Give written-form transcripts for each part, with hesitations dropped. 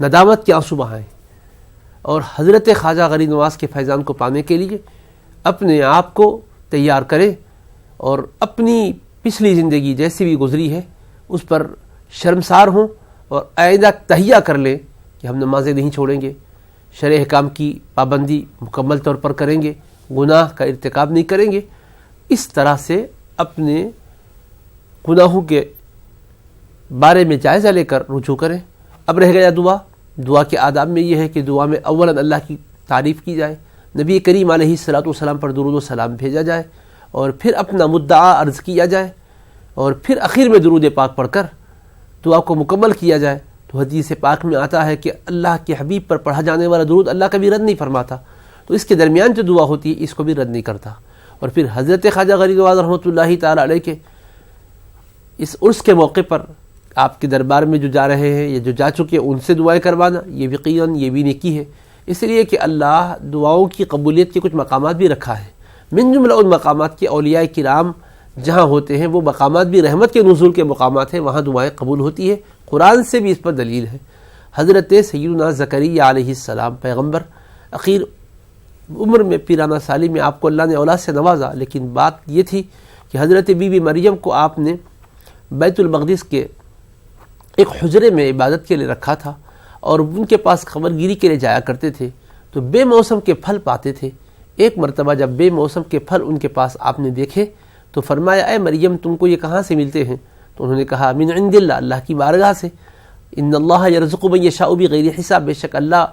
ندامت کے آنسو بہائیں اور حضرت خواجہ غریب نواز کے فیضان کو پانے کے لیے اپنے آپ کو تیار کریں اور اپنی پچھلی زندگی جیسی بھی گزری ہے اس پر شرمسار ہوں اور آئندہ تہیہ کر لیں کہ ہم نمازیں نہیں چھوڑیں گے، شرع احکام کی پابندی مکمل طور پر کریں گے، گناہ کا ارتکاب نہیں کریں گے. اس طرح سے اپنے گناہوں کے بارے میں جائزہ لے کر رجوع کریں. اب رہ گیا دعا کے آداب میں یہ ہے کہ دعا میں اولاً اللہ کی تعریف کی جائے، نبی کریم علیہ الصلوۃ والسلام پر درود و سلام بھیجا جائے اور پھر اپنا مدعا عرض کیا جائے اور پھر اخیر میں درود پاک پڑھ کر دعا کو مکمل کیا جائے. تو حدیث پاک میں آتا ہے کہ اللہ کے حبیب پر پڑھا جانے والا درود اللہ کبھی رد نہیں فرماتا، تو اس کے درمیان جو دعا ہوتی ہے اس کو بھی رد نہیں کرتا. اور پھر حضرت خواجہ غریب نواز رحمۃ اللہ تعالی علیہ کے اس عرس کے موقع پر آپ کے دربار میں جو جا رہے ہیں یا جو جا چکے ان سے دعائیں کروانا یہ یقیناً یہ بھی نیکی ہے، اس لیے کہ اللہ دعاؤں کی قبولیت کے کچھ مقامات بھی رکھا ہے. من جملہ ان مقامات کے اولیاء کرام جہاں ہوتے ہیں وہ مقامات بھی رحمت کے نزول کے مقامات ہیں، وہاں دعائیں قبول ہوتی ہے. قرآن سے بھی اس پر دلیل ہے. حضرت سیدنا زکریا علیہ السلام پیغمبر اخیر عمر میں پیرانہ سالی میں آپ کو اللہ نے اولاد سے نوازا، لیکن بات یہ تھی کہ حضرت بی بی مریم کو آپ نے بیت المقدس کے ایک حجرے میں عبادت کے لیے رکھا تھا اور ان کے پاس خبر گیری کے لیے جایا کرتے تھے تو بے موسم کے پھل پاتے تھے. ایک مرتبہ جب بے موسم کے پھل ان کے پاس آپ نے دیکھے تو فرمایا اے مریم تم کو یہ کہاں سے ملتے ہیں؟ تو انہوں نے کہا من عند اللہ، اللہ کی بارگاہ سے. ان اللہ یرزق من یشاء بغیر حساب، بے شک اللہ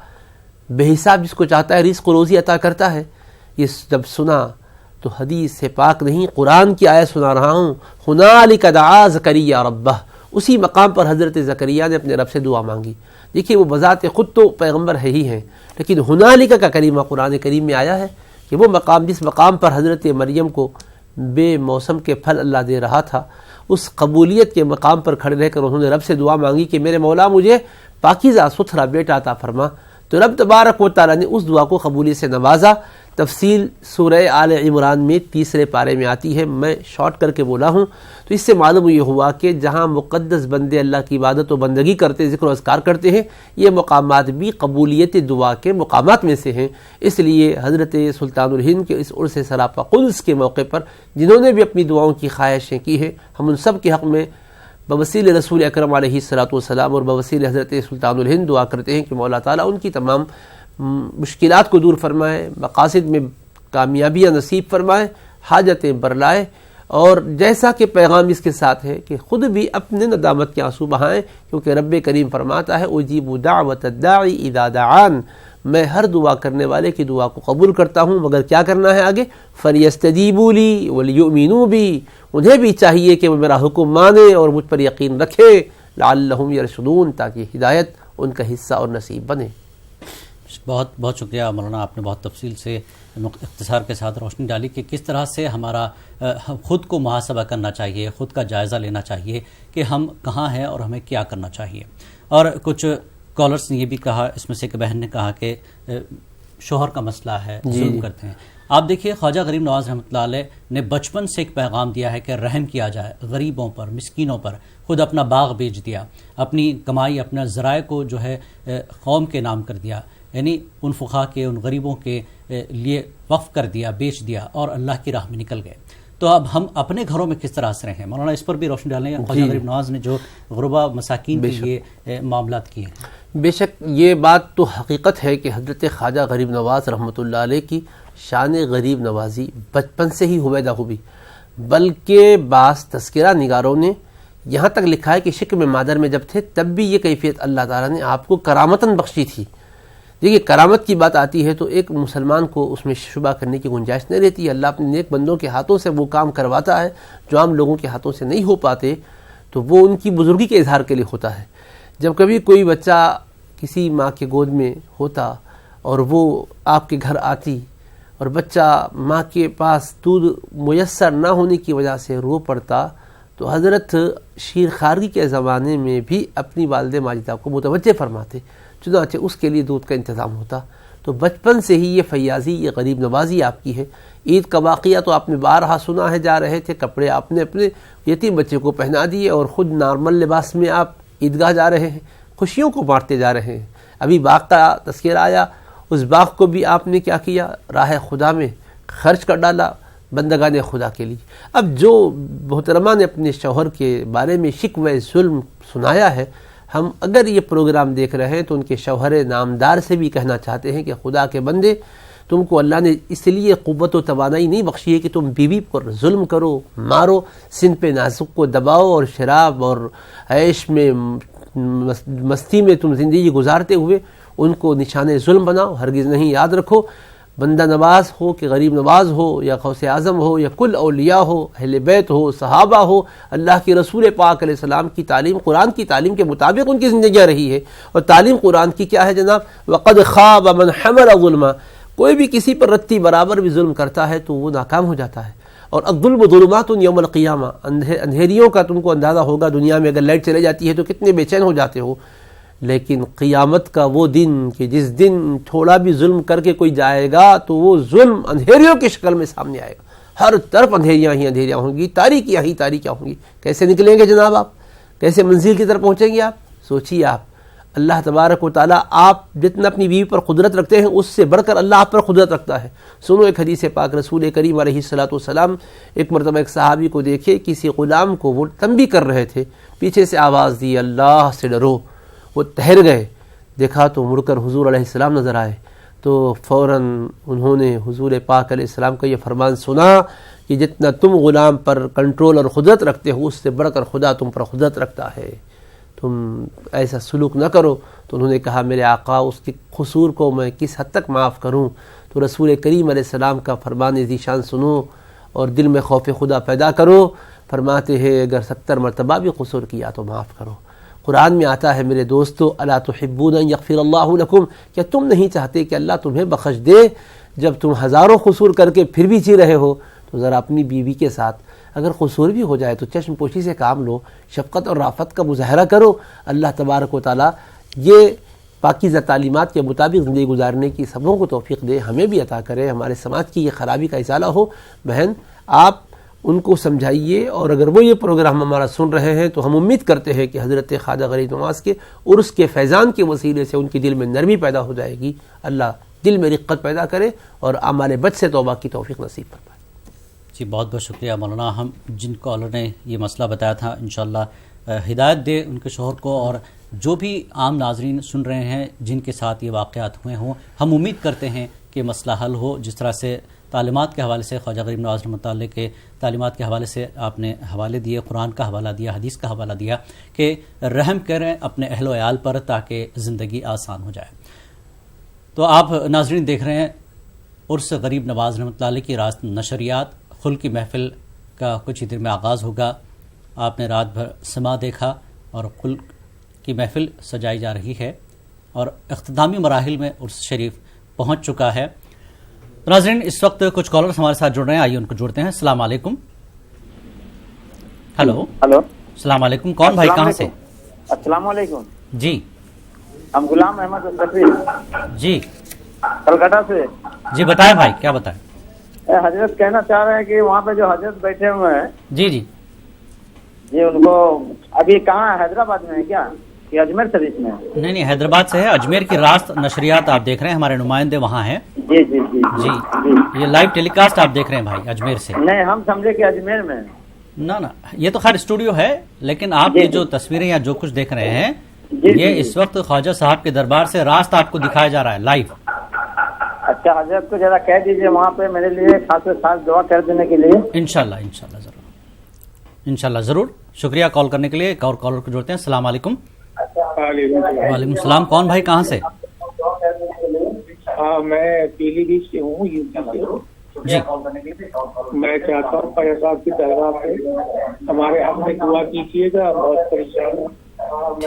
بے حساب جس کو چاہتا ہے رزق و روزی عطا کرتا ہے. یہ جب سنا تو حدیث سے پاک نہیں قرآن کی آیت سنا رہا ہوں، ہنالک دعا زکریا ربہ، اسی مقام پر حضرت زکریا نے اپنے رب سے دعا مانگی. دیکھیے وہ بذات خود تو پیغمبر ہے ہی ہیں، لیکن ہنالک کا کلمہ قرآن کریم میں آیا ہے کہ وہ مقام جس مقام پر حضرت مریم کو بے موسم کے پھل اللہ دے رہا تھا، اس قبولیت کے مقام پر کھڑے رہ کر انہوں نے رب سے دعا مانگی کہ میرے مولا مجھے پاکیزہ ستھرا بیٹا عطا فرما. تو رب تبارک و تعالیٰ نے اس دعا کو قبولیت سے نوازا. تفصیل سورہ آل عمران میں 3 پارے میں آتی ہے، میں شارٹ کر کے بولا ہوں. تو اس سے معلوم یہ ہوا کہ جہاں مقدس بندے اللہ کی عبادت و بندگی کرتے، ذکر و اذکار کرتے ہیں، یہ مقامات بھی قبولیت دعا کے مقامات میں سے ہیں. اس لیے حضرت سلطان الہند کے اس عرس سراپا قدس کے موقع پر جنہوں نے بھی اپنی دعاؤں کی خواہشیں کی ہیں، ہم ان سب کے حق میں بوسیلہ رسول اکرم علیہ الصلوۃ والسلام اور بوسیلہ حضرت سلطان الہند دعا کرتے ہیں کہ مولا تعالیٰ ان کی تمام مشکلات کو دور فرمائے، مقاصد میں کامیابیاں نصیب فرمائے، حاجتیں برلائے. اور جیسا کہ پیغام اس کے ساتھ ہے کہ خود بھی اپنے ندامت کے آنسو بہائیں، کیونکہ رب کریم فرماتا ہے اجیب دعوت الداعی اذا دعان، میں ہر دعا کرنے والے کی دعا کو قبول کرتا ہوں، مگر کیا کرنا ہے آگے؟ فَلْيَسْتَجِيبُوا لِي وَلْيُؤْمِنُوا بِي، انہیں بھی چاہیے کہ وہ میرا حکم مانے اور مجھ پر یقین رکھے، لعلہم یرشدون، تاکہ ہدایت ان کا حصہ اور نصیب بنے. بہت بہت شکریہ مولانا، آپ نے بہت تفصیل سے اختصار کے ساتھ روشنی ڈالی کہ کس طرح سے ہمارا خود کو محاسبہ کرنا چاہیے، خود کا جائزہ لینا چاہیے کہ ہم کہاں ہیں اور ہمیں کیا کرنا چاہیے. اور کچھ کالرز نے یہ بھی کہا، اس میں سے ایک بہن نے کہا کہ شوہر کا مسئلہ ہے، ظلم کرتے ہیں. آپ دیکھیے خواجہ غریب نواز رحمۃ اللہ علیہ نے بچپن سے ایک پیغام دیا ہے کہ رحم کیا جائے غریبوں پر، مسکینوں پر. خود اپنا باغ بیچ دیا، اپنی کمائی، اپنا ذرائع کو جو ہے قوم کے نام کر دیا، یعنی ان فقراء کے، ان غریبوں کے لیے وقف کر دیا، بیچ دیا اور اللہ کی راہ میں نکل گئے. تو اب ہم اپنے گھروں میں کس طرح سے رہیں؟ مولانا اس پر بھی روشنی ڈالیں. خواجہ غریب نواز نے جو غربا مساکین کے لیے معاملات کیے ہیں. بے شک یہ بات تو حقیقت ہے کہ حضرت خواجہ غریب نواز رحمۃ اللہ علیہ کی شان غریب نوازی بچپن سے ہی ہویدہ ہوئی، بلکہ بعض تذکرہ نگاروں نے یہاں تک لکھا ہے کہ شکم مادر میں جب تھے تب بھی یہ کیفیت اللہ تعالیٰ نے آپ کو کرامتاً بخشی تھی. دیکھیے کرامت کی بات آتی ہے تو ایک مسلمان کو اس میں شبہ کرنے کی گنجائش نہیں رہتی ہے. اللہ اپنے نیک بندوں کے ہاتھوں سے وہ کام کرواتا ہے جو عام لوگوں کے ہاتھوں سے نہیں ہو پاتے، تو وہ ان کی بزرگی کے اظہار کے لیے ہوتا ہے. جب کبھی کوئی بچہ کسی ماں کے گود میں ہوتا اور وہ آپ کے گھر آتی اور بچہ ماں کے پاس دودھ میسر نہ ہونے کی وجہ سے رو پڑتا، تو حضرت شیر خارگی کے زمانے میں بھی اپنی والد ماجدہ کو متوجہ فرماتے، چنانچہ اس کے لیے دودھ کا انتظام ہوتا. تو بچپن سے ہی یہ فیاضی، یہ غریب نوازی آپ کی ہے. عید کا واقعہ تو آپ نے بارہا سنا ہے، جا رہے تھے، کپڑے آپ نے اپنے یتیم بچے کو پہنا دیے اور خود نارمل لباس میں آپ عیدگاہ جا رہے ہیں، خوشیوں کو بانٹتے جا رہے ہیں. ابھی باغ کا تذکرہ آیا، اس باغ کو بھی آپ نے کیا کیا؟ راہ خدا میں خرچ کر ڈالا بندگان خدا کے لیے۔ اب جو محترمہ نے اپنے شوہر کے بارے میں شکوہ ظلم سنایا ہے، ہم اگر یہ پروگرام دیکھ رہے ہیں تو ان کے شوہر نامدار سے بھی کہنا چاہتے ہیں کہ خدا کے بندے، تم کو اللہ نے اس لیے قوت و توانائی نہیں بخشی ہے کہ تم بیوی پر ظلم کرو، مارو، سن پہ نازک کو دباؤ اور شراب اور عیش میں مستی میں تم زندگی گزارتے ہوئے ان کو نشان ظلم بناؤ۔ ہرگز نہیں، یاد رکھو، بندہ نواز ہو کہ غریب نواز ہو یا غوث اعظم ہو یا کل اولیاء ہو، اہل بیت ہو، صحابہ ہو، اللہ کے رسول پاک علیہ السلام کی تعلیم، قرآن کی تعلیم کے مطابق ان کی زندگیاں رہی ہے۔ اور تعلیم قرآن کی کیا ہے جناب؟ وَقَدْ خَابَ مَنْ حَمَلَ ظُلْمًا، کوئی بھی کسی پر رتی برابر بھی ظلم کرتا ہے تو وہ ناکام ہو جاتا ہے۔ اور الظلم ظلمات یوم القیامہ، اندھیریوں کا تم کو اندازہ ہوگا، دنیا میں اگر لائٹ چلے جاتی ہے تو کتنے بے چین ہو جاتے ہو، لیکن قیامت کا وہ دن کہ جس دن تھوڑا بھی ظلم کر کے کوئی جائے گا تو وہ ظلم اندھیریوں کی شکل میں سامنے آئے گا، ہر طرف اندھیریاں ہی اندھیریاں ہوں گی، تاریکیاں ہی تاریکیاں ہوں گی۔ کیسے نکلیں گے جناب آپ؟ کیسے منزل کی طرف پہنچیں گے آپ؟ سوچیے آپ، اللہ تبارک و تعالیٰ آپ جتنا اپنی بیوی پر قدرت رکھتے ہیں اس سے بڑھ کر اللہ آپ پر قدرت رکھتا ہے۔ سنو ایک حدیث پاک، رسول کریم علیہ الصلوۃ ایک مرتبہ ایک صحابی کو دیکھے، کسی غلام کو وہ تنبیہ کر رہے تھے، پیچھے سے آواز دی اللہ سے ڈرو، وہ ٹھہر گئے، دیکھا تو مڑ کر حضور علیہ السلام نظر آئے، تو فوراً انہوں نے حضور پاک علیہ السلام کا یہ فرمان سنا کہ جتنا تم غلام پر کنٹرول اور قدرت رکھتے ہو اس سے بڑھ کر خدا تم پر قدرت رکھتا ہے، تم ایسا سلوک نہ کرو۔ تو انہوں نے کہا میرے آقا اس کے قصور کو میں کس حد تک معاف کروں؟ تو رسول کریم علیہ السلام کا فرمان ذیشان سنو اور دل میں خوف خدا پیدا کرو، فرماتے ہیں اگر 70 مرتبہ بھی قصور کیا تو معاف کرو۔ قرآن میں آتا ہے میرے دوستو، الا تحبون ان یغفر اللہ لکم، کیا تم نہیں چاہتے کہ اللہ تمہیں بخش دے؟ جب تم ہزاروں قصور کر کے پھر بھی جی رہے ہو تو ذرا اپنی بیوی کے ساتھ اگر قصور بھی ہو جائے تو چشم پوشی سے کام لو، شفقت اور رافت کا مظاہرہ کرو۔ اللہ تبارک و تعالیٰ یہ پاکیزہ تعلیمات کے مطابق زندگی گزارنے کی سبوں کو توفیق دے، ہمیں بھی عطا کرے، ہمارے سماج کی یہ خرابی کا ازالہ ہو۔ بہن آپ ان کو سمجھائیے، اور اگر وہ یہ پروگرام ہمارا سن رہے ہیں تو ہم امید کرتے ہیں کہ حضرت خواجہ غریب نواز کے عرس کے فیضان کے وسیلے سے ان کے دل میں نرمی پیدا ہو جائے گی، اللہ دل میں رقت پیدا کرے اور اعمال بد سے توبہ کی توفیق نصیب فرمائے۔ جی بہت بہت شکریہ مولانا، ہم جن کالر نے یہ مسئلہ بتایا تھا انشاءاللہ ہدایت دے ان کے شوہر کو، اور جو بھی عام ناظرین سن رہے ہیں جن کے ساتھ یہ واقعات ہوئے ہوں، ہم امید کرتے ہیں کہ مسئلہ حل ہو۔ جس طرح سے تعلیمات کے حوالے سے خواجہ غریب نواز رحمۃ اللہ کے تعلیمات کے حوالے سے آپ نے حوالے دیے، قرآن کا حوالہ دیا، حدیث کا حوالہ دیا کہ رحم کریں اپنے اہل و عیال پر تاکہ زندگی آسان ہو جائے۔ تو آپ ناظرین دیکھ رہے ہیں عرس غریب نواز رحمۃ اللہ کی راست نشریات، خل کی محفل کا کچھ ہی دیر میں آغاز ہوگا۔ آپ نے رات بھر سما دیکھا اور خل کی محفل سجائی جا رہی ہے اور اختتامی مراحل میں عرس شریف پہنچ چکا ہے۔ ناظرین اس وقت کچھ کالرز ہمارے ساتھ جڑ رہے ہیں، آئیے ان کو جوڑتے ہیں۔ السلام علیکم۔ ہلو السلام علیکم، کون بھائی کہاں سے؟ السلام علیکم جی ہم غلام احمد الصفی جی کلکتہ سے۔ جی بتائیں بھائی، کیا بتائیں؟ حضرت کہنا چاہ رہے ہیں کہ وہاں پہ جو حضرت بیٹھے ہوئے ہیں جی جی جی ان کو ابھی کہاں حیدرآباد میں ہے کیا کہ اجمیر شریف میں؟ نہیں حیدرآباد سے ہے، اجمیر کی راست نشریات آپ دیکھ رہے ہیں، ہمارے نمائندے وہاں ہیں۔ جی جی جی جی یہ لائیو ٹیلی کاسٹ آپ دیکھ رہے ہیں بھائی اجمیر سے۔ نہیں ہم سمجھے کہ اجمیر میں نہ یہ تو خیر اسٹوڈیو ہے، لیکن آپ یہ جو تصویریں یا جو کچھ دیکھ رہے ہیں یہ اس وقت خواجہ صاحب کے دربار سے راست آپ کو دکھایا جا رہا ہے لائیو۔ اچھا حضرت کو ذرا کہہ دیجیے وہاں پہ میرے لیے خاص دعا کر دینے کے لیے۔ انشاءاللہ ضرور، شکریہ کال کرنے کے لیے۔ ایک اور کالر کو جوڑتے ہیں۔ السلام علیکم۔ وعلیکم السلام، کون بھائی کہاں سے؟ میں پیلی بیچ سے ہوں، جی میں چاہتا ہوں خواجہ صاحب کی درگاہ پہ ہمارے حق میں دعا کیجیے گا، بہت پریشان ہوں اور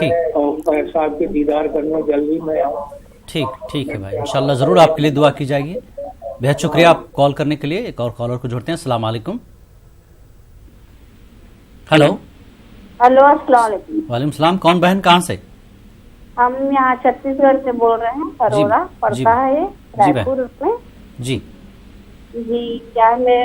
خواجہ صاحب کے دیدار کرنے جلدی میں آؤں۔ ٹھیک ہے بھائی، انشاءاللہ ضرور آپ کے لیے دعا کی جائے گی۔ بہت شکریہ آپ کال کرنے کے لیے۔ ایک اور کالر کو جوڑتے ہیں۔ السلام علیکم۔ ہلو السلام علیکم۔ وعلیکم السلام، کون بہن کہاں سے؟ ہم یہاں چھتیس گڑھ سے بول رہے ہیں، پروڑا پڑتا ہے یہ رائے پور، اس میں جی کیا میرے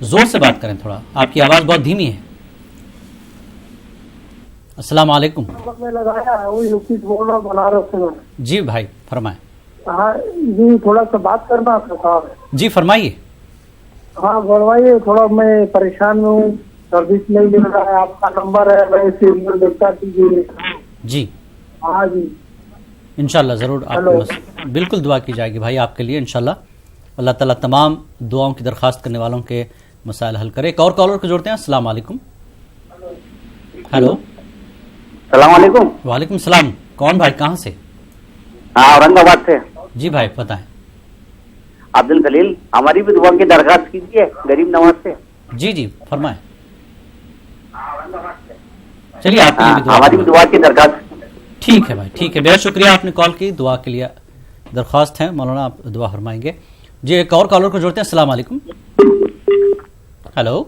زور سے بات کریں تھوڑا, آپ کی آواز بہت دھیمی ہے. السلام علیکم. میں لگایا ہے, وہی حفیظ بول رہا ہوں بنارس سے. جی بھائی فرمائیں. ہاں جی, تھوڑا سا بات کرنا آپ کے ساتھ. جی فرمائیے. ہاں بڑھوائیے, تھوڑا میں پریشان ہوں, سروس نہیں مل رہا ہے. آپ کا نمبر ہے, میں سیریل دیکھتا کیجیے. جی ہاں جی, انشاءاللہ ضرور آپ بالکل دعا کی جائے گی بھائی آپ کے لیے انشاءاللہ. اللہ تعالیٰ تمام دعاؤں کی درخواست کرنے والوں کے مسائل حل کرے. ایک اور کالر کو جوڑتے ہیں. السلام علیکم. ہیلو. السلام علیکم. وعلیکم السلام. کون بھائی, کہاں سے؟ ہاں اورنگ آباد سے. جی بھائی بتائیں. عبد الخلیل, ہماری بھی دعا کی درخواست کیجیے غریب نواز سے. جی جی فرمائیں. چلیے آپ ہماری بھی دعا کی درخواست. ٹھیک ہے بھائی, ٹھیک ہے, بہت شکریہ آپ نے کال کی. دعا کے لیے درخواست ہے مولانا, آپ دعا فرمائیں گے. جی ایک اور کالر کو جوڑتے ہیں. السلام علیکم. ہیلو.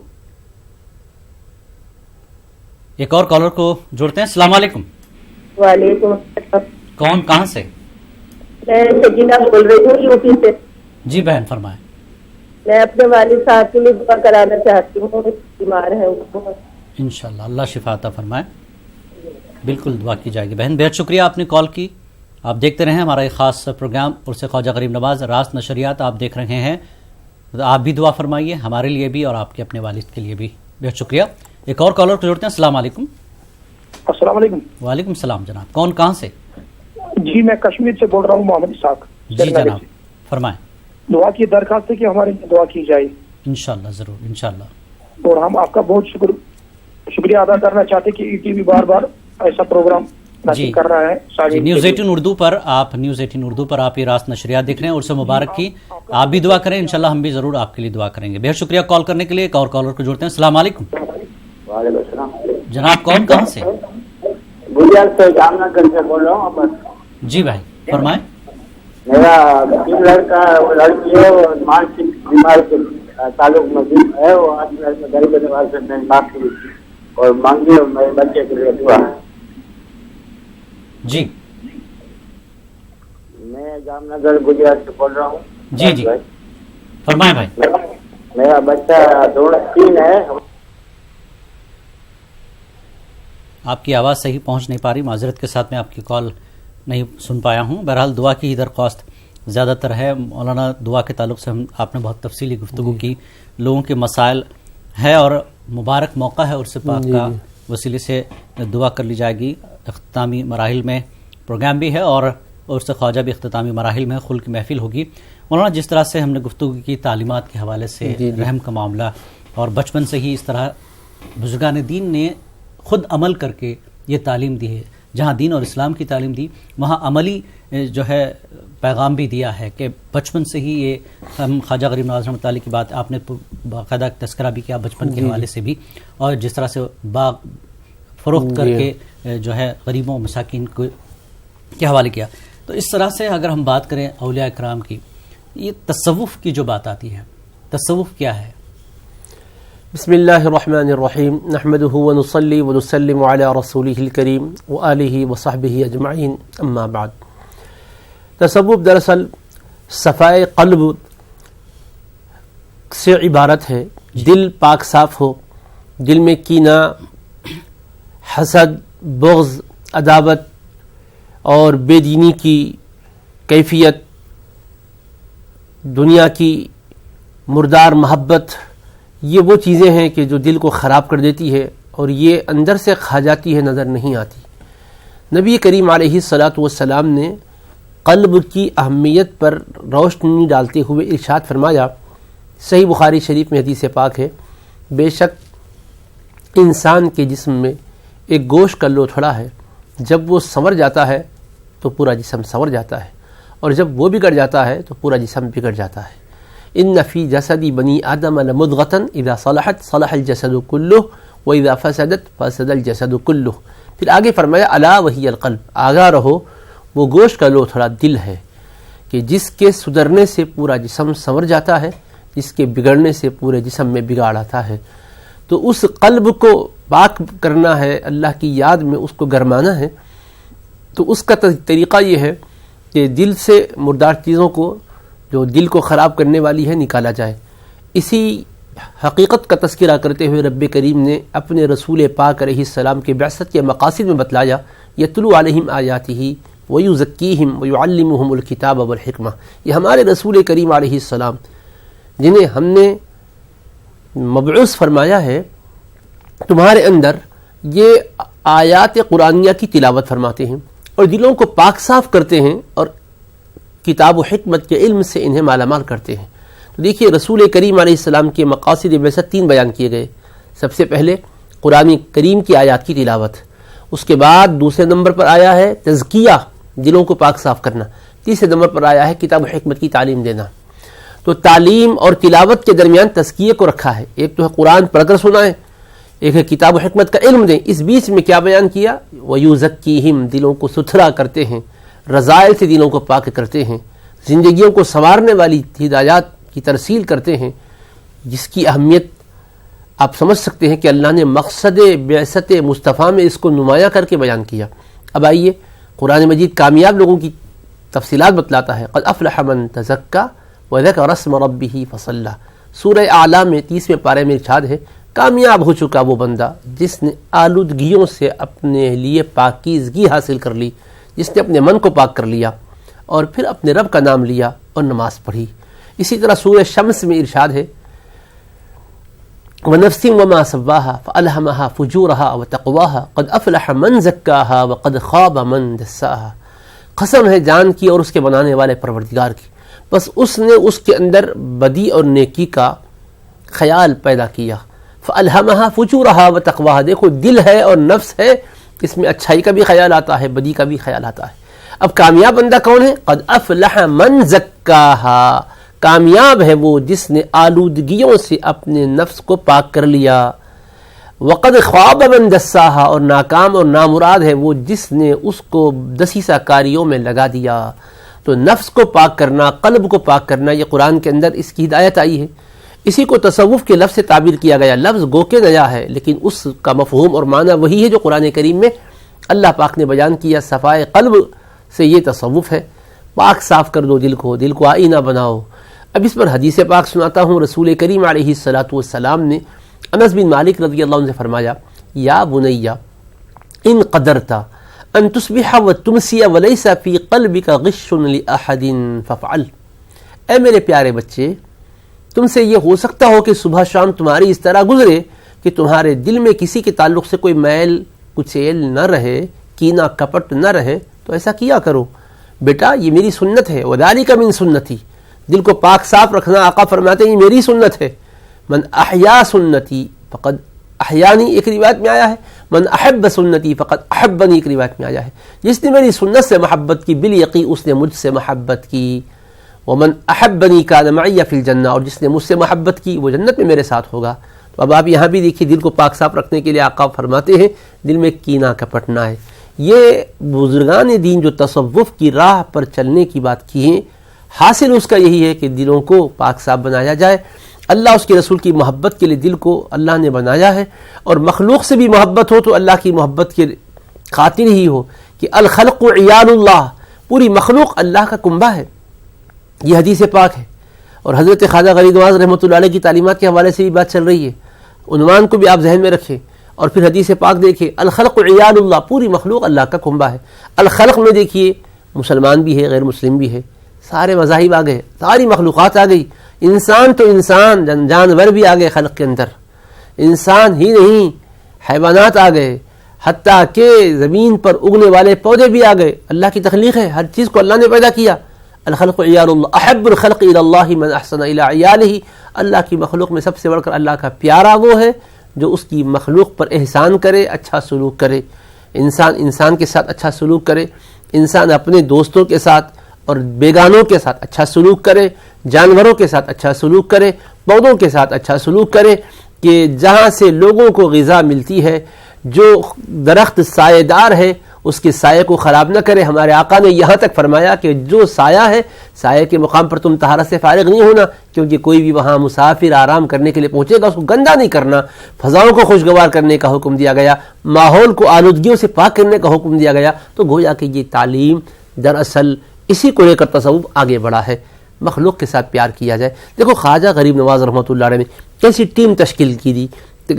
ایک اور کالر کو جوڑتے ہیں. السلام علیکم. وعلیکم السلام. کون, کہاں سے؟ میں سجینہ بول رہی ہوں یوپی سے. جی بہن فرمائیں. میں اپنے والد صاحب کے لیے دعا کرانا چاہتی ہوں, بیمار ہے. انشاءاللہ اللہ شفا عطا فرمائے. بالکل دعا کی جائے گی بہن. بہت شکریہ آپ نے کال کی. آپ دیکھتے رہیں ہمارا ایک خاص پروگرام عرس خواجہ غریب نواز راست نشریات آپ دیکھ رہے ہیں. آپ بھی دعا فرمائیے ہمارے لیے بھی اور آپ کے اپنے والد کے لیے بھی. بہت شکریہ. ایک اور کالر کو جوڑتے ہیں. السلام علیکم. السلام علیکم. وعلیکم السلام جناب. کون, کہاں سے؟ جی میں کشمیر سے بول رہا ہوں, محمد اسحاق. جی جناب فرمائیں. دعا کی درخواست ہے کہ ہمارے دعا کی جائے. انشاءاللہ ضرور انشاءاللہ. اور ہم آپ کا بہت شکریہ ادا کرنا چاہتے کہ ای ٹی وی بار بار ایسا پروگرام نشر کر رہا ہے. نیوز 18 اردو پر آپ یہ راست نشریات دیکھ رہے ہیں. عرس مبارک کی آپ بھی دعا کریں انشاءاللہ, ہم بھی ضرور آپ کے لیے دعا کریں گے. بہت شکریہ کال کرنے کے لیے. ایک اور کالر کو جوڑتے ہیں. السلام علیکم. وعلیکم السلام. جناب کون, کہاں سے؟ گجرات سے جام نگر سے بول رہا ہوں. جی بھائی فرمائیں. میرا لڑکا لڑکی ہے, وہ مانسک بیماری کے تعلق میں ہے. وہ آج غریب نواز سے میں معافی اور مانگی اور میرے بچے کے لیے دعا. جی میں جام نگر گجرات سے بول رہا ہوں. جی جی فرمائیں بھائی. میرا بچہ 3 ہے. آپ کی آواز صحیح پہنچ نہیں پا رہی, معذرت کے ساتھ میں آپ کی کال نہیں سن پایا ہوں. بہرحال دعا کی ہی درخواست زیادہ تر ہے مولانا. دعا کے تعلق سے آپ نے بہت تفصیلی گفتگو کی. لوگوں کے مسائل ہے اور مبارک موقع ہے عرس پاک کا, وسیلے سے دعا کر لی جائے گی. اختتامی مراحل میں پروگرام بھی ہے اور عرس خواجہ بھی اختتامی مراحل میں. خلق محفل ہوگی. مولانا جس طرح سے ہم نے گفتگو کی تعلیمات کے حوالے سے, رحم کا معاملہ, اور بچپن سے ہی اس طرح بزرگان دین نے خود عمل کر کے یہ تعلیم دی ہے. جہاں دین اور اسلام کی تعلیم دی وہاں عملی جو ہے پیغام بھی دیا ہے کہ بچپن سے ہی یہ. ہم خواجہ غریب نواز رحمۃ اللہ کی بات آپ نے باقاعدہ تذکرہ بھی کیا بچپن کے حوالے سے بھی, اور جس طرح سے باغ فروخت کر کے جو ہے غریبوں مساکین کو کے حوالے کیا. تو اس طرح سے اگر ہم بات کریں اولیاء کرام کی, یہ تصوف کی جو بات آتی ہے, تصوف کیا ہے؟ بسم اللہ الرحمن الرحیم. نحمده ونصلی ونسلم علی رسولہ الکریم وآلہ وصحبہ اجمعین. اما بعد. تصوف دراصل صفائے قلب سے عبارت ہے. دل پاک صاف ہو, دل میں کینہ, حسد, بغض, عداوت اور بے دینی کی کیفیت, دنیا کی مردار محبت, یہ وہ چیزیں ہیں کہ جو دل کو خراب کر دیتی ہے اور یہ اندر سے کھا جاتی ہے, نظر نہیں آتی. نبی کریم علیہ الصلاۃ والسلام نے قلب کی اہمیت پر روشنی ڈالتے ہوئے ارشاد فرمایا, صحیح بخاری شریف میں حدیث پاک ہے, بے شک انسان کے جسم میں ایک گوشت کا لوتھڑا ہے, جب وہ سنور جاتا ہے تو پورا جسم سنور جاتا ہے, اور جب وہ بگڑ جاتا ہے تو پورا جسم بگڑ جاتا ہے. ان فی جسد بنی آدم لمضغۃ اذا صلحت صلح الجسد كله واذا فسدت فسد الجسد كله. پھر آگے فرمایا الا وہی القلب, آگاہ رہو وہ گوشت کا لوتھڑا دل ہے کہ جس کے سدھرنے سے پورا جسم سنور جاتا ہے, جس کے بگڑنے سے پورے جسم میں بگاڑ آتا ہے. تو اس قلب کو پاک کرنا ہے, اللہ کی یاد میں اس کو گرمانا ہے. تو اس کا طریقہ یہ ہے کہ دل سے مردار چیزوں کو جو دل کو خراب کرنے والی ہے نکالا جائے. اسی حقیقت کا تذکرہ کرتے ہوئے رب کریم نے اپنے رسول پاک علیہ السلام کے بعثت کے مقاصد میں بتلایا، یتلو علیہم آیاتہ ویزکیہم ویعلمہم الکتاب والحکمہ. یہ ہمارے رسول کریم علیہ السلام جنہیں ہم نے مبعوث فرمایا ہے، تمہارے اندر یہ آیات قرآنیہ کی تلاوت فرماتے ہیں اور دلوں کو پاک صاف کرتے ہیں اور کتاب و حکمت کے علم سے انہیں مالا مال کرتے ہیں. تو دیکھیے رسول کریم علیہ السلام کے مقاصد بعثت 3 بیان کیے گئے. سب سے پہلے قرآن کریم کی آیات کی تلاوت، اس کے بعد دوسرے نمبر پر آیا ہے تزکیہ، دلوں کو پاک صاف کرنا، تیسرے نمبر پر آیا ہے کتاب و حکمت کی تعلیم دینا. تو تعلیم اور تلاوت کے درمیان تزکیے کو رکھا ہے. ایک تو ہے قرآن پڑھ کر سنائیں، ایک ہے کتاب و حکمت کا علم دیں. اس بیچ میں کیا بیان کیا؟ وَيُزَكِّيهِمْ، دلوں کو ستھرا کرتے ہیں، رذائل سے دلوں کو پاک کرتے ہیں، زندگیوں کو سنوارنے والی ہدایات کی ترسیل کرتے ہیں، جس کی اہمیت آپ سمجھ سکتے ہیں کہ اللہ نے مقصد بعثت مصطفیٰ میں اس کو نمایاں کر کے بیان کیا. اب آئیے قرآن مجید کامیاب لوگوں کی تفصیلات بتلاتا ہے. قد افلح من تزکا وذکر اسم ربہ فصلی. سورہ اعلیٰ میں 30ویں پارے میں ارشاد ہے، کامیاب ہو چکا وہ بندہ جس نے آلودگیوں سے اپنے لیے پاکیزگی حاصل کر لی، جس نے اپنے من کو پاک کر لیا اور پھر اپنے رب کا نام لیا اور نماز پڑھی. اسی طرح سورہ شمس میں ارشاد ہے، وَنَفْسٍ وَمَا سَوَّاهَا فَأَلْهَمَهَا فُجُورَهَا وَتَقْوَاهَا قَدْ أَفْلَحَ مَنْ زَكَّاهَا وَقَدْ خَابَ مَنْ دَسَّاهَا. قسم ہے جان کی اور اس کے بنانے والے پروردگار کی، بس اس نے اس کے اندر بدی اور نیکی کا خیال پیدا کیا. فَأَلْهَمَهَا فُجُورَهَا وَتَقْوَاهَا. دیکھو دل ہے اور نفس ہے، اس میں اچھائی کا بھی خیال آتا ہے، بدی کا بھی خیال آتا ہے. اب کامیاب بندہ کون ہے؟ قد افلح من زکاہا، کامیاب ہے وہ جس نے آلودگیوں سے اپنے نفس کو پاک کر لیا. وقد خواب من دساہا، اور ناکام اور نامراد ہے وہ جس نے اس کو دسیسہ کاریوں میں لگا دیا. تو نفس کو پاک کرنا، قلب کو پاک کرنا، یہ قرآن کے اندر اس کی ہدایت آئی ہے. اسی کو تصوف کے لفظ سے تعبیر کیا گیا. لفظ گو کے نیا ہے لیکن اس کا مفہوم اور معنی وہی ہے جو قرآن کریم میں اللہ پاک نے بیان کیا. صفائے قلب سے یہ تصوف ہے. پاک صاف کر دو دل کو آئینہ بناؤ. اب اس پر حدیث پاک سناتا ہوں. رسول کریم علیہ الصلاۃ والسلام نے انس بن مالک رضی اللہ عنہ سے فرمایا، یا بنیا ان قدرت ان تصبح وتمسی وليس في قلبك غش لاحد فافعل. اے میرے پیارے بچے، تم سے یہ ہو سکتا ہو کہ صبح شام تمہاری اس طرح گزرے کہ تمہارے دل میں کسی کے تعلق سے کوئی میل کچیل نہ رہے، کینہ کپٹ نہ رہے، تو ایسا کیا کرو بیٹا، یہ میری سنت ہے. وذالک من سنتی، دل کو پاک صاف رکھنا آقا فرماتے ہیں یہ میری سنت ہے. من احیا سنتی فقد احیانی، ایک روایت میں آیا ہے من احب سنتی فقد احبنی، ایک روایت میں آیا ہے جس نے میری سنت سے محبت کی بالیقین اس نے مجھ سے محبت کی. ومن احبنی کان معی فی الجنہ، اور جس نے مجھ سے محبت کی وہ جنت میں میرے ساتھ ہوگا. تو اب آپ یہاں بھی دیکھیے دل کو پاک صاف رکھنے کے لیے آقا فرماتے ہیں دل میں کینہ کپٹ نہ ہے. یہ بزرگان دین جو تصوف کی راہ پر چلنے کی بات کی ہیں، حاصل اس کا یہی ہے کہ دلوں کو پاک صاف بنایا جائے. اللہ اس کے رسول کی محبت کے لیے دل کو اللہ نے بنایا ہے، اور مخلوق سے بھی محبت ہو تو اللہ کی محبت کے خاطر ہی ہو کہ الخلق عیال اللہ، پوری مخلوق اللہ کا کنبہ ہے. یہ حدیث پاک ہے. اور حضرت خواجہ غریب نواز رحمۃ اللہ علیہ کی تعلیمات کے حوالے سے بھی بات چل رہی ہے. عنوان کو بھی آپ ذہن میں رکھیں اور پھر حدیث پاک دیکھیں، الخلق عیال اللہ، پوری مخلوق اللہ کا کنبہ ہے. الخلق میں دیکھیے مسلمان بھی ہے، غیر مسلم بھی ہے، سارے مذاہب آ گئے، ساری مخلوقات آ گئی. انسان تو انسان، جانور بھی آ گئے خلق کے اندر. انسان ہی نہیں، حیوانات آ گئے، حتیٰ کہ زمین پر اگنے والے پودے بھی آ گئے. اللہ کی تخلیق ہے، ہر چیز کو اللہ نے پیدا کیا. الخلق عیال اللہ، احب الخلق الی اللہ من احسن الی عیالہ. اللہ کی مخلوق میں سب سے بڑھ کر اللہ کا پیارا وہ ہے جو اس کی مخلوق پر احسان کرے، اچھا سلوک کرے. انسان کے ساتھ اچھا سلوک کرے، انسان اپنے دوستوں کے ساتھ اور بیگانوں کے ساتھ اچھا سلوک کرے، جانوروں کے ساتھ اچھا سلوک کرے، پودوں کے ساتھ اچھا سلوک کرے، کہ جہاں سے لوگوں کو غذا ملتی ہے، جو درخت سایہ دار ہے اس کے سائے کو خراب نہ کرے. ہمارے آقا نے یہاں تک فرمایا کہ جو سایہ ہے، سایہ کے مقام پر تم طہارت سے فارغ نہیں ہونا، کیونکہ کوئی بھی وہاں مسافر آرام کرنے کے لیے پہنچے گا، اس کو گندا نہیں کرنا. فضاؤں کو خوشگوار کرنے کا حکم دیا گیا، ماحول کو آلودگیوں سے پاک کرنے کا حکم دیا گیا. تو گویا کہ یہ تعلیم دراصل اسی کو لے کر تصوف آگے بڑھا ہے. مخلوق کے ساتھ پیار کیا جائے. دیکھو خواجہ غریب نواز رحمۃ اللہ علیہ نے کیسی ٹیم تشکیل کی تھی,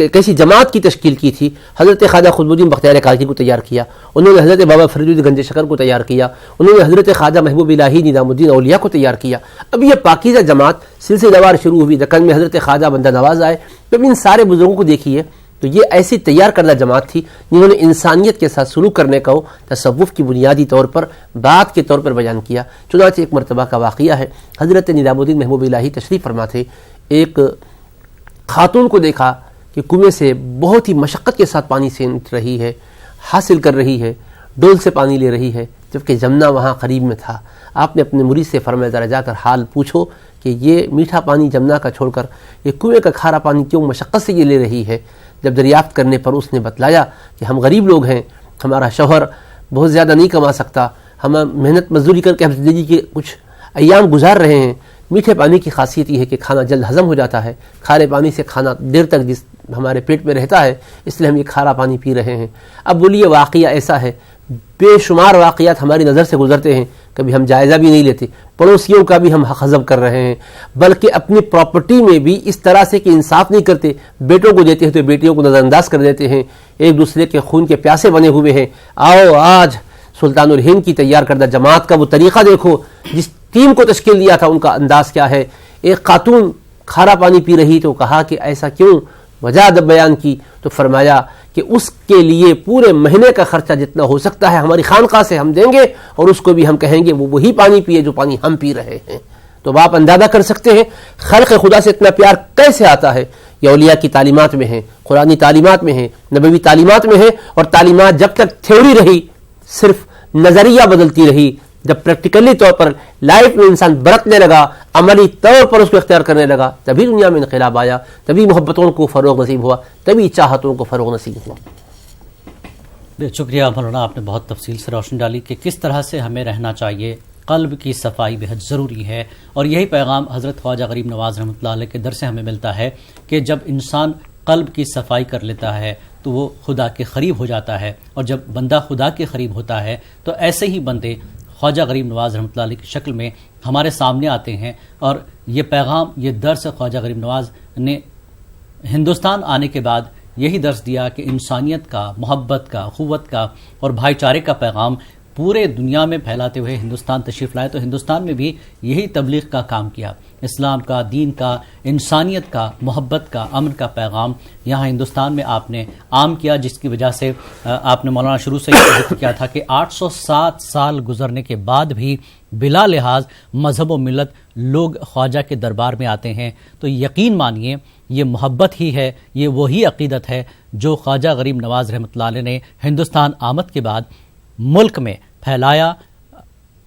کیسی جماعت کی تشکیل کی تھی. حضرت خواجہ قطب الدین بختیار کاکی کو تیار کیا, انہوں نے حضرت بابا فرید الدین گنج شکر کو تیار کیا, انہوں نے حضرت خواجہ محبوب الہی نظام الدین اولیاء کو تیار کیا. اب یہ پاکیزہ جماعت سلسلہ وار شروع ہوئی, دکن میں حضرت خواجہ بندہ نواز آئے. جب ان سارے بزرگوں کو دیکھیے تو یہ ایسی تیار کردہ جماعت تھی جنہوں نے انسانیت کے ساتھ سلوک کرنے کا تصوف کی بنیادی طور پر بات کے طور پر بیان کیا. چنانچہ ایک مرتبہ کا واقعہ ہے, حضرت نظام الدین محبوب الہی تشریف فرما تھے. ایک خاتون کو دیکھا کہ کنویں سے بہت ہی مشقت کے ساتھ پانی سینٹ رہی ہے, حاصل کر رہی ہے, ڈول سے پانی لے رہی ہے, جبکہ جمنا وہاں قریب میں تھا. آپ نے اپنے مرید سے فرمایا ذرا جا کر حال پوچھو کہ یہ میٹھا پانی جمنا کا چھوڑ کر یہ کنویں کا کھارا پانی کیوں مشقت سے یہ لے رہی ہے. جب دریافت کرنے پر اس نے بتلایا کہ ہم غریب لوگ ہیں, ہمارا شوہر بہت زیادہ نہیں کما سکتا, ہم محنت مزدوری کر کے ہم زندگی کے کچھ ایام گزار رہے ہیں. میٹھے پانی کی خاصیت یہ ہے کہ کھانا جلد ہضم ہو جاتا ہے, کھارے پانی سے کھانا دیر تک جس ہمارے پیٹ میں رہتا ہے, اس لیے ہم یہ کھارا پانی پی رہے ہیں. اب بولیے واقعہ ایسا ہے, بے شمار واقعات ہماری نظر سے گزرتے ہیں, کبھی ہم جائزہ بھی نہیں لیتے, پڑوسیوں کا بھی ہم حق ہضم کر رہے ہیں, بلکہ اپنی پراپرٹی میں بھی اس طرح سے کہ انصاف نہیں کرتے. بیٹوں کو دیتے ہیں تو بیٹیوں کو نظر انداز کر دیتے ہیں, ایک دوسرے کے خون کے پیاسے بنے ہوئے ہیں. آؤ آج سلطان الہند کی تیار کردہ جماعت کا وہ طریقہ دیکھو, جس ٹیم کو تشکیل دیا تھا ان کا انداز کیا ہے. ایک خاتون کھارا پانی پی رہی تو کہا کہ ایسا کیوں, وجہ جب بیان کی تو فرمایا کہ اس کے لیے پورے مہینے کا خرچہ جتنا ہو سکتا ہے ہماری خانقاہ سے ہم دیں گے, اور اس کو بھی ہم کہیں گے وہ وہی پانی پیے جو پانی ہم پی رہے ہیں. تو آپ اندازہ کر سکتے ہیں خلق خدا سے اتنا پیار کیسے آتا ہے. یہ اولیاء کی تعلیمات میں ہے, قرآنی تعلیمات میں ہے, نبوی تعلیمات میں ہے. اور تعلیمات جب تک تھیوری رہی, صرف نظریہ بدلتی رہی, جب پریکٹیکلی طور پر لائف میں انسان برتنے لگا, عملی طور پر اس کو اختیار کرنے لگا, تبھی دنیا میں انقلاب آیا, تبھی محبتوں کو فروغ نصیب ہوا, تبھی چاہتوں کو فروغ نصیب ہوا. شکریہ مولانا, آپ نے بہت تفصیل سے روشنی ڈالی کہ کس طرح سے ہمیں رہنا چاہیے. قلب کی صفائی بہت ضروری ہے, اور یہی پیغام حضرت خواجہ غریب نواز رحمۃ اللہ علیہ کے در سے ہمیں ملتا ہے کہ جب انسان قلب کی صفائی کر لیتا ہے تو وہ خدا کے قریب ہو جاتا ہے, اور جب بندہ خدا کے قریب ہوتا ہے تو ایسے ہی بندے خواجہ غریب نواز رحمۃ اللہ علیہ کی شکل میں ہمارے سامنے آتے ہیں. اور یہ پیغام, یہ درس خواجہ غریب نواز نے ہندوستان آنے کے بعد یہی درس دیا کہ انسانیت کا, محبت کا, اخوت کا اور بھائی چارے کا پیغام پورے دنیا میں پھیلاتے ہوئے ہندوستان تشریف لائے. تو ہندوستان میں بھی یہی تبلیغ کا کام کیا, اسلام کا, دین کا, انسانیت کا, محبت کا, امن کا پیغام یہاں ہندوستان میں آپ نے عام کیا, جس کی وجہ سے آپ نے مولانا شروع سے یہ ذکر کیا تھا کہ 807 سال گزرنے کے بعد بھی بلا لحاظ مذہب و ملت لوگ خواجہ کے دربار میں آتے ہیں. تو یقین مانیے یہ محبت ہی ہے, یہ وہی عقیدت ہے جو خواجہ غریب نواز رحمۃ اللہ علیہ نے ہندوستان آمد کے بعد ملک میں پھیلایا.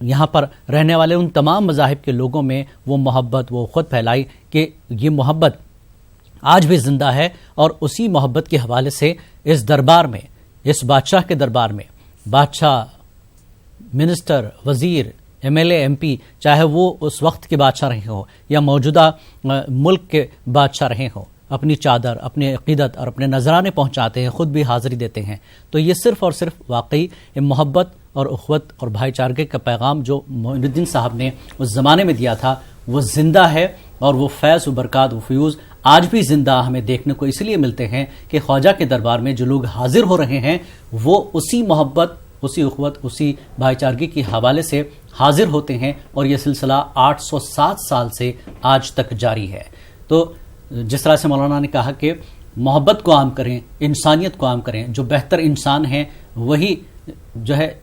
یہاں پر رہنے والے ان تمام مذاہب کے لوگوں میں وہ محبت, وہ خود پھیلائی کہ یہ محبت آج بھی زندہ ہے. اور اسی محبت کے حوالے سے اس دربار میں, اس بادشاہ کے دربار میں, بادشاہ, منسٹر, وزیر, M L A, M P, چاہے وہ اس وقت کے بادشاہ رہے ہوں یا موجودہ ملک کے بادشاہ رہے ہوں, اپنی چادر, اپنے عقیدت اور اپنے نذرانے پہنچاتے ہیں, خود بھی حاضری دیتے ہیں. تو یہ صرف اور صرف واقعی محبت اور اخوت اور بھائی چارگی کا پیغام جو معین الدین صاحب نے اس زمانے میں دیا تھا وہ زندہ ہے, اور وہ فیض و برکات و فیوز آج بھی زندہ ہمیں دیکھنے کو اس لیے ملتے ہیں کہ خواجہ کے دربار میں جو لوگ حاضر ہو رہے ہیں وہ اسی محبت, اسی اخوت, اسی بھائی چارگی کے حوالے سے حاضر ہوتے ہیں. اور یہ سلسلہ 807 سال سے آج تک جاری ہے. تو جس طرح سے مولانا نے کہا کہ محبت کو عام کریں, انسانیت کو عام کریں, جو بہتر انسان ہیں وہی جو ہے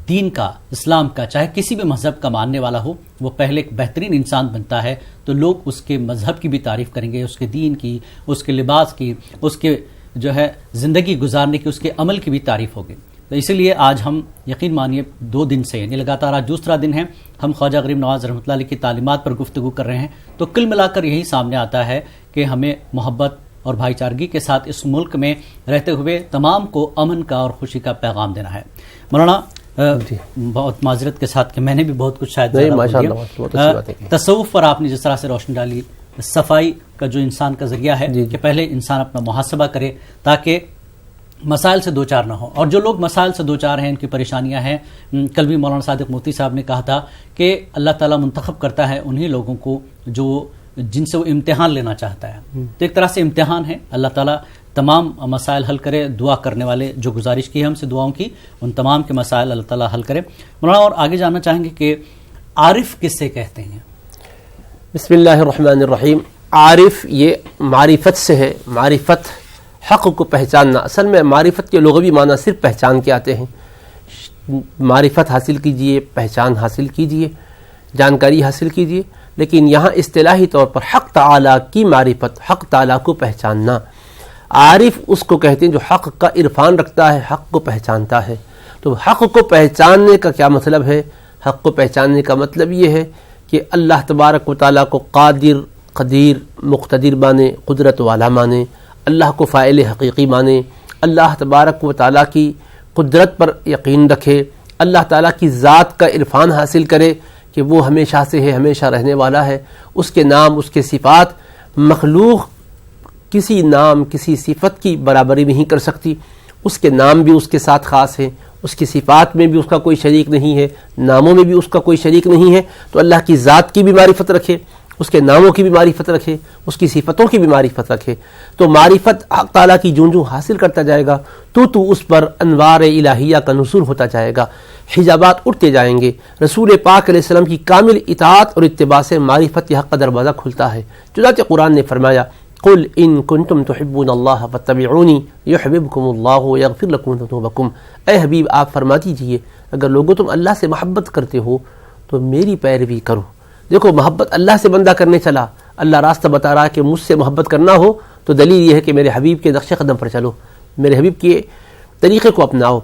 دین کا, اسلام کا, چاہے کسی بھی مذہب کا ماننے والا ہو, وہ پہلے ایک بہترین انسان بنتا ہے تو لوگ اس کے مذہب کی بھی تعریف کریں گے, اس کے دین کی, اس کے لباس کی, اس کے جو ہے زندگی گزارنے کی, اس کے عمل کی بھی تعریف ہوگی. تو اسی لیے آج ہم یقین مانیے 2 دن سے, یعنی لگاتار آج دوسرا دن ہے, ہم خواجہ غریب نواز رحمۃ اللہ علیہ کی تعلیمات پر گفتگو کر رہے ہیں. تو کل ملا کر یہی سامنے آتا ہے کہ ہمیں محبت اور بھائی چارگی کے ساتھ اس ملک میں رہتے ہوئے تمام کو امن کا اور خوشی کا پیغام دینا ہے. مولانا بہت معذرت کے ساتھ کہ میں نے بھی بہت کچھ شاید تصوف پر آپ نے جس طرح سے روشنی ڈالی, صفائی کا جو انسان کا ذریعہ ہے کہ پہلے انسان اپنا محاسبہ کرے تاکہ مسائل سے دوچار نہ ہو. اور جو لوگ مسائل سے دوچار ہیں، ان کی پریشانیاں ہیں، کل بھی مولانا صادق موتی صاحب نے کہا تھا کہ اللہ تعالیٰ منتخب کرتا ہے انہی لوگوں کو جن سے وہ امتحان لینا چاہتا ہے. تو ایک طرح سے امتحان ہے. اللہ تعالیٰ تمام مسائل حل کرے. دعا کرنے والے جو گزارش کی ہے ہم سے دعاؤں کی، ان تمام کے مسائل اللہ تعالیٰ حل کرے. مولانا اور آگے جاننا چاہیں گے کہ عارف کس سے کہتے ہیں؟ بسم اللہ الرحمن الرحیم. عارف یہ معرفت سے ہے. معرفت حق کو پہچاننا. اصل میں معرفت کے لغوی معنی صرف پہچان کے آتے ہیں. معرفت حاصل کیجئے، پہچان حاصل کیجئے، جانکاری حاصل کیجئے. لیکن یہاں اصطلاحی طور پر حق تعالیٰ کی معرفت، حق تعالیٰ کو پہچاننا. عارف اس کو کہتے ہیں جو حق کا عرفان رکھتا ہے، حق کو پہچانتا ہے. تو حق کو پہچاننے کا کیا مطلب ہے؟ حق کو پہچاننے کا مطلب یہ ہے کہ اللہ تبارک و تعالیٰ کو قادر، قدیر، مقتدر مانے، قدرت والا مانے، اللہ کو فاعل حقیقی مانے، اللہ تبارک و تعالیٰ کی قدرت پر یقین رکھے، اللہ تعالیٰ کی ذات کا عرفان حاصل کرے کہ وہ ہمیشہ سے ہے، ہمیشہ رہنے والا ہے. اس کے نام، اس کے صفات، مخلوق کسی نام، کسی صفت کی برابری نہیں کر سکتی. اس کے نام بھی اس کے ساتھ خاص ہیں، اس کی صفات میں بھی اس کا کوئی شریک نہیں ہے، ناموں میں بھی اس کا کوئی شریک نہیں ہے. تو اللہ کی ذات کی بھی معرفت رکھے، اس کے ناموں کی بھی معرفت رکھے، اس کی صفتوں کی بھی معرفت رکھے. تو معرفت حق تعالیٰ کی جوں جوں حاصل کرتا جائے گا تو اس پر انوار الہیہ کا نزول ہوتا جائے گا، حجابات اٹھتے جائیں گے. رسول پاک علیہ السلام کی کامل اطاعت اور اتباع سے معرفت حق کا دروازہ کھلتا ہے. چنانچہ قرآن نے فرمایا قل ان کنتم تحبون اللہ فاتبعونی یحببکم اللہ ویغفر لکم ذنوبکم. اے حبیب آپ فرما دیجئے اگر لوگوں تم اللہ سے محبت کرتے ہو تو میری پیروی کرو. دیکھو محبت اللہ سے بندہ کرنے چلا، اللہ راستہ بتا رہا ہے کہ مجھ سے محبت کرنا ہو تو دلیل یہ ہے کہ میرے حبیب کے نقش قدم پر چلو، میرے حبیب کے طریقے کو اپناؤ،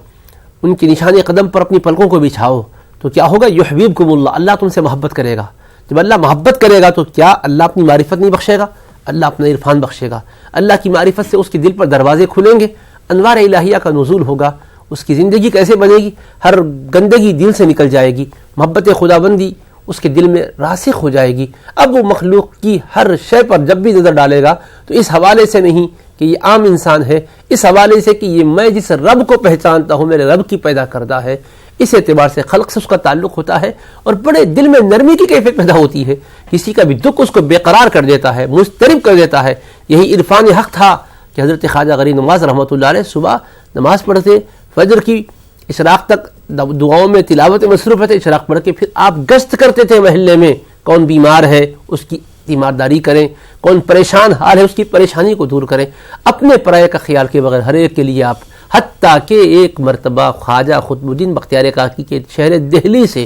ان کے نشان قدم پر اپنی پلکوں کو بچھاؤ. تو کیا ہوگا؟ یحببکم اللہ، اللہ تم سے محبت کرے گا. جب اللہ محبت کرے گا تو کیا اللہ اپنی معرفت نہیں بخشے گا؟ اللہ اپنا عرفان بخشے گا. اللہ کی معرفت سے اس کے دل پر دروازے کھلیں گے، انوار الہیہ کا نزول ہوگا. اس کی زندگی کیسے بنے گی؟ ہر گندگی دل سے نکل جائے گی، محبت خداوندی اس کے دل میں راسخ ہو جائے گی. اب وہ مخلوق کی ہر شے پر جب بھی نظر ڈالے گا تو اس حوالے سے نہیں کہ یہ عام انسان ہے، اس حوالے سے کہ یہ میں جس رب کو پہچانتا ہوں میرے رب کی پیدا کردہ ہے، اس اعتبار سے خلق سے اس کا تعلق ہوتا ہے. اور بڑے دل میں نرمی کی کیفیت پیدا ہوتی ہے. کسی کا بھی دکھ اس کو بے قرار کر دیتا ہے، مضطرب کر دیتا ہے. یہی عرفان حق تھا کہ حضرت خواجہ غریب نواز رحمۃ اللہ علیہ صبح نماز پڑھتے، فجر کی اشراق تک دعاؤں میں تلاوت مصروف رہتے، اشراق پڑھ کے پھر آپ گشت کرتے تھے محلے میں. کون بیمار ہے اس کی تیمارداری کریں، کون پریشان حال ہے اس کی پریشانی کو دور کریں، اپنے پرائے کا خیال کے بغیر ہر ایک کے لیے آپ. حتیٰ کہ ایک مرتبہ خواجہ قطب الدین بختیار کاکی کے شہر دہلی سے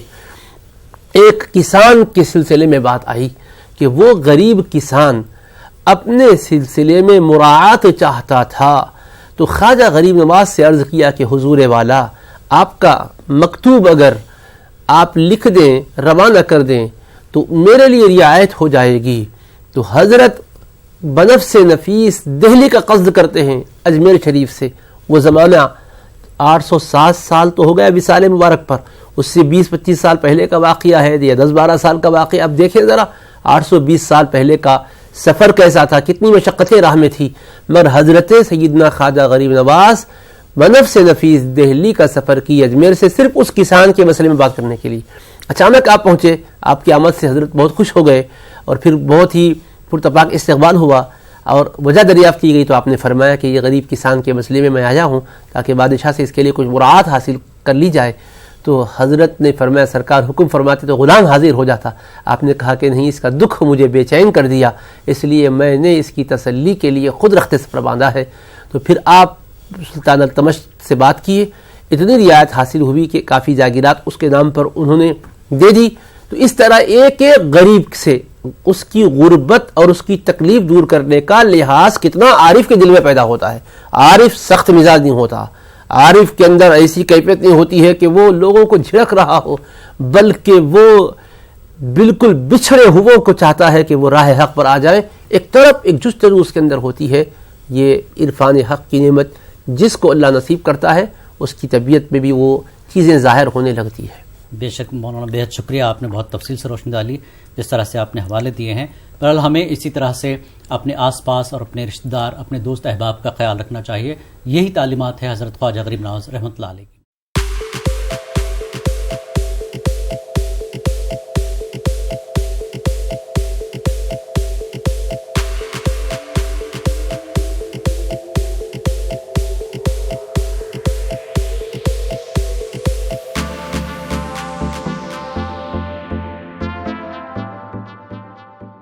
ایک کسان کے سلسلے میں بات آئی کہ وہ غریب کسان اپنے سلسلے میں مراعات چاہتا تھا. تو خواجہ غریب نواز سے عرض کیا کہ حضور والا آپ کا مکتوب اگر آپ لکھ دیں، روانہ کر دیں تو میرے لیے رعایت ہو جائے گی. تو حضرت بنفس نفیس دہلی کا قصد کرتے ہیں اجمیر شریف سے. وہ زمانہ 807 سال تو ہو گیا وصال مبارک پر، اس سے 20-25 سال پہلے کا واقعہ ہے یا 10-12 سال کا واقعہ. اب دیکھیں ذرا 820 سال پہلے کا سفر کیسا تھا، کتنی مشقتیں راہ میں تھی. مگر حضرت سیدنا خواجہ غریب نواز بنفس نفیس دہلی کا سفر کی اجمیر سے صرف اس کسان کے مسئلے میں بات کرنے کے لیے. اچانک آپ پہنچے، آپ کی آمد سے حضرت بہت خوش ہو گئے اور پھر بہت ہی پرتپاک استقبال ہوا اور وجہ دریافت کی گئی. تو آپ نے فرمایا کہ یہ غریب کسان کے مسئلے میں آیا ہوں تاکہ بادشاہ سے اس کے لیے کچھ مراعات حاصل کر لی جائے. تو حضرت نے فرمایا سرکار حکم فرماتے تو غلام حاضر ہو جاتا. آپ نے کہا کہ نہیں، اس کا دکھ مجھے بے چین کر دیا، اس لیے میں نے اس کی تسلی کے لیے خود رخت پر باندھا ہے. تو پھر آپ سلطان التمش سے بات کیے، اتنی رعایت حاصل ہوئی کہ کافی جاگیرات اس کے نام پر انہوں نے دے دی. تو اس طرح ایک ایک غریب سے اس کی غربت اور اس کی تکلیف دور کرنے کا لحاظ کتنا عارف کے دل میں پیدا ہوتا ہے. عارف سخت مزاج نہیں ہوتا، عارف کے اندر ایسی کیفیت نہیں ہوتی ہے کہ وہ لوگوں کو جھڑک رہا ہو، بلکہ وہ بالکل بچھڑے ہوئے کو چاہتا ہے کہ وہ راہ حق پر آ جائے. ایک طرف ایک جستجو اس کے اندر ہوتی ہے. یہ عرفان حق کی نعمت جس کو اللہ نصیب کرتا ہے اس کی طبیعت میں بھی وہ چیزیں ظاہر ہونے لگتی ہے. بے شک مولانا، بہت شکریہ، آپ نے بہت تفصیل سے روشنی ڈالی جس طرح سے آپ نے حوالے دیے ہیں۔ بہرحال ہمیں اسی طرح سے اپنے آس پاس اور اپنے رشتہ دار، اپنے دوست احباب کا خیال رکھنا چاہیے۔ یہی تعلیمات ہے حضرت خواجہ غریب نواز رحمۃ اللہ علیہ کی۔